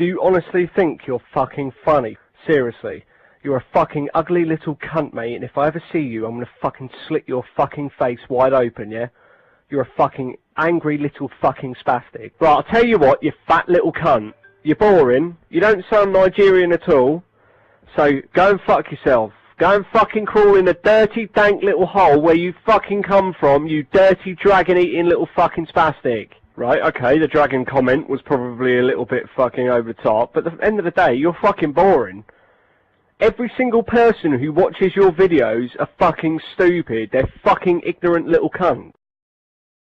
Do you honestly think you're fucking funny? Seriously. You're a fucking ugly little cunt, mate, and if I ever see you, I'm gonna fucking slit your fucking face wide open, yeah? You're a fucking angry little fucking spastic. Right, I'll tell you what, you fat little cunt. You're boring. You don't sound Nigerian at all. So, go and fuck yourself. Go and fucking crawl in a dirty, dank little hole where you fucking come from, you dirty, dragon-eating little fucking spastic. Right, okay, the dragon comment was probably a little bit fucking over the top, but at the end of the day, you're fucking boring. Every single person who watches your videos are fucking stupid. They're fucking ignorant little cunts.